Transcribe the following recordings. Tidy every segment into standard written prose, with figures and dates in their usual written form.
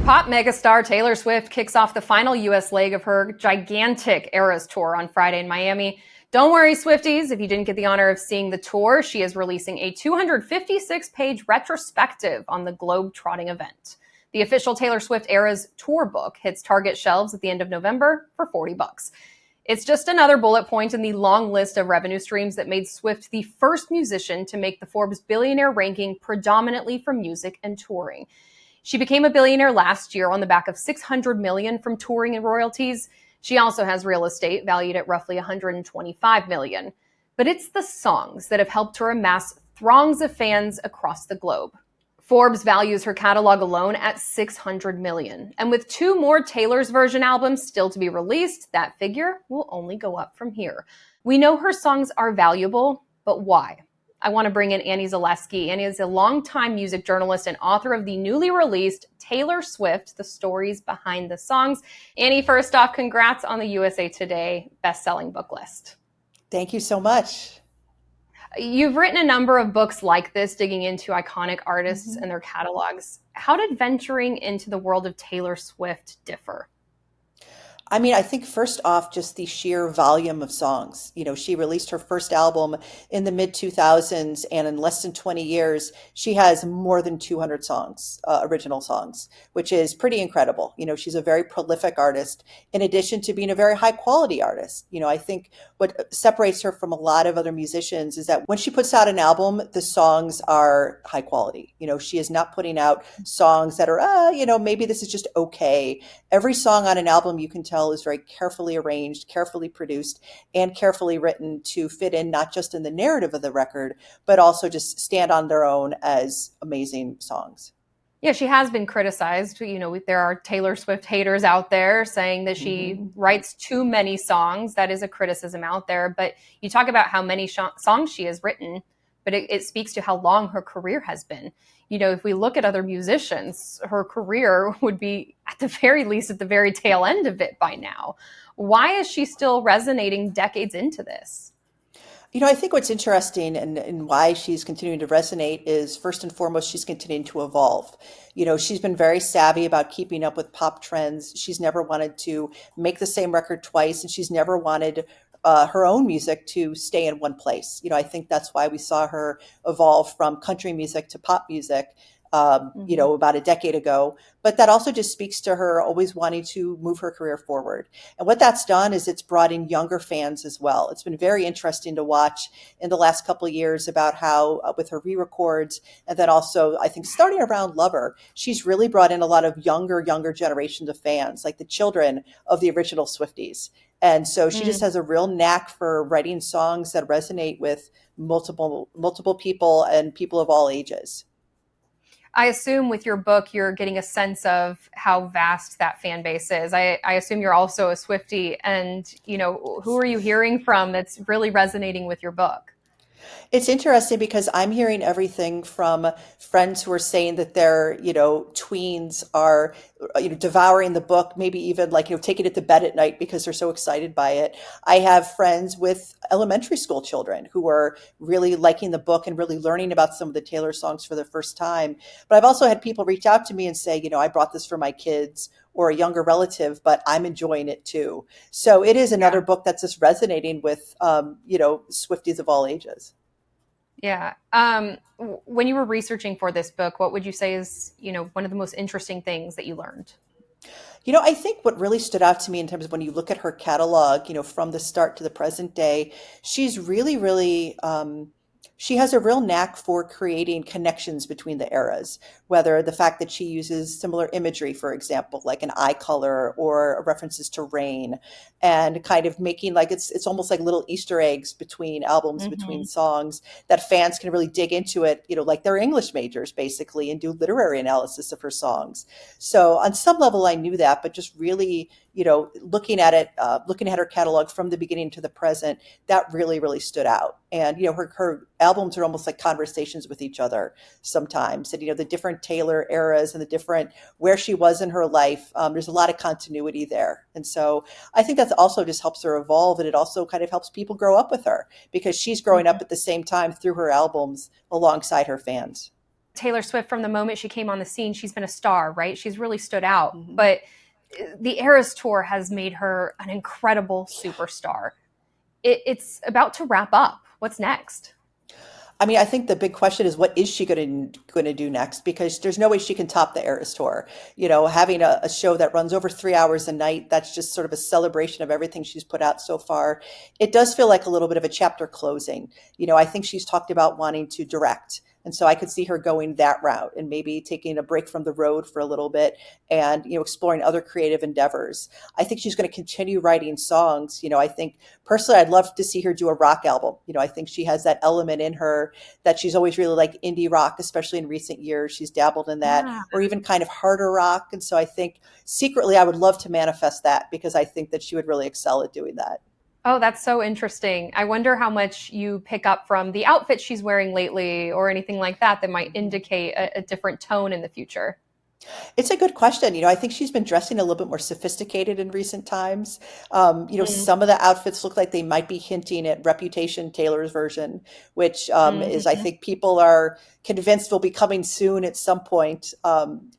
Pop megastar Taylor Swift kicks off the final U.S. leg of her gigantic Eras tour on Friday in Miami. Don't worry, Swifties, if you didn't get the honor of seeing the tour, she is releasing a 256-page retrospective on the globe-trotting event. The official Taylor Swift Eras tour book hits Target shelves at the end of November for $40. It's just another bullet point in the long list of revenue streams that made Swift the first musician to make the Forbes billionaire ranking predominantly from music and touring. She became a billionaire last year on the back of $600 million from touring and royalties. She also has real estate valued at roughly $125 million. But it's the songs that have helped her amass throngs of fans across the globe. Forbes values her catalog alone at $600 million. And with 2 more Taylor's version albums still to be released, that figure will only go up from here. We know her songs are valuable, but why? I want to bring in Annie Zaleski. Annie is a longtime music journalist and author of the newly released Taylor Swift, The Stories Behind the Songs. Annie, first off, congrats on the USA Today best-selling book list. Thank you so much. You've written a number of books like this, digging into iconic artists and their catalogs. How did venturing into the world of Taylor Swift differ? I mean, I think first off, just the sheer volume of songs. She released her first album in the mid 2000s, and in less than 20 years, she has more than 200 songs, original songs, which is pretty incredible. She's a very prolific artist, in addition to being a very high quality artist. I think what separates her from a lot of other musicians is that when she puts out an album, the songs are high quality. She is not putting out songs that are, maybe this is just okay. Every song on an album, you can tell, is very carefully arranged, carefully produced, and carefully written to fit in not just in the narrative of the record, but also just stand on their own as amazing songs. Yeah, she has been criticized. There are Taylor Swift haters out there saying that she writes too many songs. That is a criticism out there. But you talk about how many songs she has written, but it speaks to how long her career has been. If we look at other musicians, her career would be at the very least at the very tail end of it by now. Why is she still resonating decades into this? I think what's interesting and why she's continuing to resonate is, first and foremost, she's continuing to evolve. She's been very savvy about keeping up with pop trends. She's never wanted to make the same record twice, and she's never wanted her own music to stay in one place. I think that's why we saw her evolve from country music to pop music, about a decade ago. But that also just speaks to her always wanting to move her career forward. And what that's done is it's brought in younger fans as well. It's been very interesting to watch in the last couple of years about how with her re-records, and then also I think starting around Lover, she's really brought in a lot of younger generations of fans, like the children of the original Swifties. And so she just has a real knack for writing songs that resonate with multiple people and people of all ages. I assume with your book, you're getting a sense of how vast that fan base is. I assume you're also a Swiftie, and who are you hearing from that's really resonating with your book? It's interesting because I'm hearing everything from friends who are saying that their, tweens are, devouring the book, maybe even taking it to bed at night because they're so excited by it. I have friends with elementary school children who are really liking the book and really learning about some of the Taylor songs for the first time. But I've also had people reach out to me and say, I brought this for my kids or a younger relative, but I'm enjoying it too. So it is another book that's just resonating with, Swifties of all ages. Yeah. When you were researching for this book, what would you say is, one of the most interesting things that you learned? I think what really stood out to me in terms of when you look at her catalog, from the start to the present day, she's really, she has a real knack for creating connections between the eras, whether the fact that she uses similar imagery, for example, like an eye color or references to rain, and kind of making it's almost like little Easter eggs between albums, between songs that fans can really dig into it, like they're English majors basically, and do literary analysis of her songs. So on some level I knew that, but just really, looking at it, looking at her catalog from the beginning to the present, that really stood out. And, her albums are almost like conversations with each other sometimes. And, the different Taylor eras and the different where she was in her life, there's a lot of continuity there. And so I think that also just helps her evolve. And it also kind of helps people grow up with her because she's growing up at the same time through her albums alongside her fans. Taylor Swift, from the moment she came on the scene, she's been a star, right? She's really stood out. Mhm. But the Eras Tour has made her an incredible superstar. It's about to wrap up. What's next? I mean, I think the big question is what is she going to do next? Because there's no way she can top the Eras Tour. Having a show that runs over 3 hours a night, that's just sort of a celebration of everything she's put out so far. It does feel like a little bit of a chapter closing. I think she's talked about wanting to direct. And so I could see her going that route and maybe taking a break from the road for a little bit and, exploring other creative endeavors. I think she's going to continue writing songs. I think personally, I'd love to see her do a rock album. I think she has that element in her that she's always really like indie rock, especially in recent years. She's dabbled in that, Yeah. or even kind of harder rock. And so I think secretly I would love to manifest that because I think that she would really excel at doing that. Oh, that's so interesting. I wonder how much you pick up from the outfit she's wearing lately or anything like that that might indicate a different tone in the future. It's a good question. I think she's been dressing a little bit more sophisticated in recent times. Mm, Some of the outfits look like they might be hinting at Reputation Taylor's version, which is, I mhm. think, people are convinced will be coming soon at some point.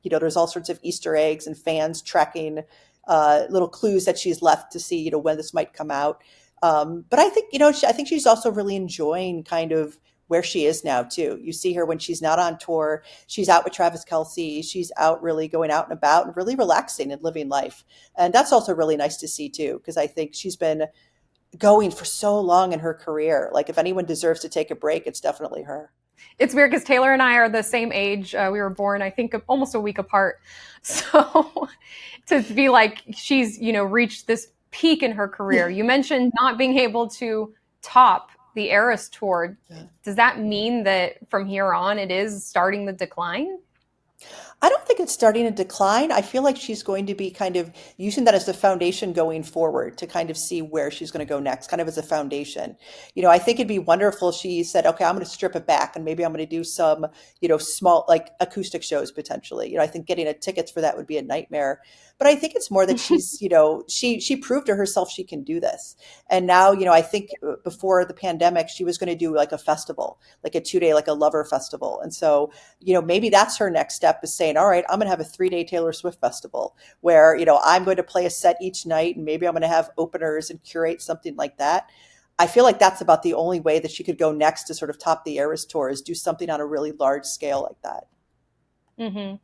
There's all sorts of Easter eggs and fans tracking little clues that she's left to see, when this might come out. But I think, I think she's also really enjoying kind of where she is now too. You see her when she's not on tour. She's out with Travis Kelce. She's out really going out and about and really relaxing and living life. And that's also really nice to see too, because I think she's been going for so long in her career. Like if anyone deserves to take a break, it's definitely her. It's weird because Taylor and I are the same age. We were born, I think, almost a week apart. So to be like she's, reached this peak in her career. You mentioned not being able to top the Eras Tour. Yeah. Does that mean that from here on it is starting the decline? I don't think it's starting to decline. I feel like she's going to be kind of using that as the foundation going forward to kind of see where she's going to go next, kind of as a foundation. I think it'd be wonderful if she said, okay, I'm going to strip it back and maybe I'm going to do some, small like acoustic shows potentially. I think getting a tickets for that would be a nightmare. But I think it's more that she's, she proved to herself she can do this. And now, I think before the pandemic, she was going to do like a festival, like a 2 day, like a lover festival. And so maybe that's her next step is saying, all right, I'm going to have a 3 day Taylor Swift festival where, I'm going to play a set each night and maybe I'm going to have openers and curate something like that. I feel like that's about the only way that she could go next to sort of top the Eras Tour is do something on a really large scale like that. Hmm.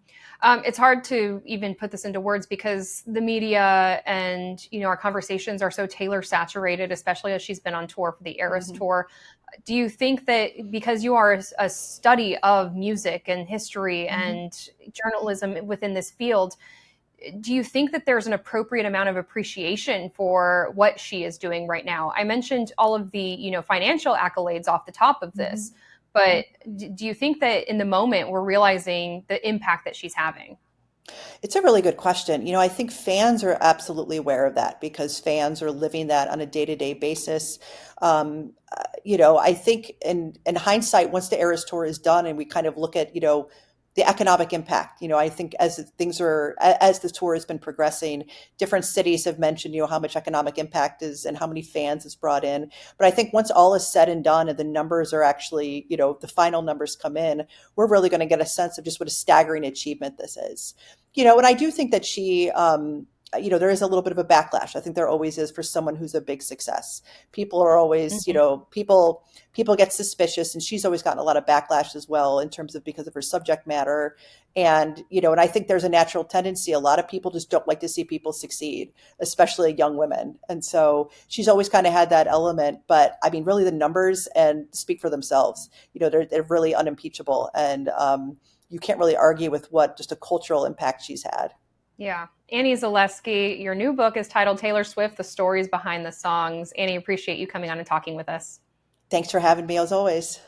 It's hard to even put this into words because the media and our conversations are so Taylor saturated, especially as she's been on tour for the Eras Mhm. Tour. Do you think that because you are a study of music and history Mhm. and journalism within this field, do you think that there's an appropriate amount of appreciation for what she is doing right now? I mentioned all of the, financial accolades off the top of this, Mhm. but do you think that in the moment we're realizing the impact that she's having? It's a really good question. I think fans are absolutely aware of that because fans are living that on a day-to-day basis. I think in hindsight, once the Eras Tour is done and we kind of look at, the economic impact, I think as the tour has been progressing, different cities have mentioned, how much economic impact is and how many fans it's brought in. But I think once all is said and done and the numbers are actually, the final numbers come in, we're really going to get a sense of just what a staggering achievement this is. And I do think that there is a little bit of a backlash. I think there always is for someone who's a big success. People are always, Mhm. people get suspicious, and she's always gotten a lot of backlash as well in terms of because of her subject matter. And I think there's a natural tendency. A lot of people just don't like to see people succeed, especially young women. And so she's always kind of had that element. But I mean, really, the numbers and speak for themselves. They're really unimpeachable, and you can't really argue with what just a cultural impact she's had. Yeah. Annie Zaleski, your new book is titled Taylor Swift, The Stories Behind the Songs. Annie, appreciate you coming on and talking with us. Thanks for having me as always.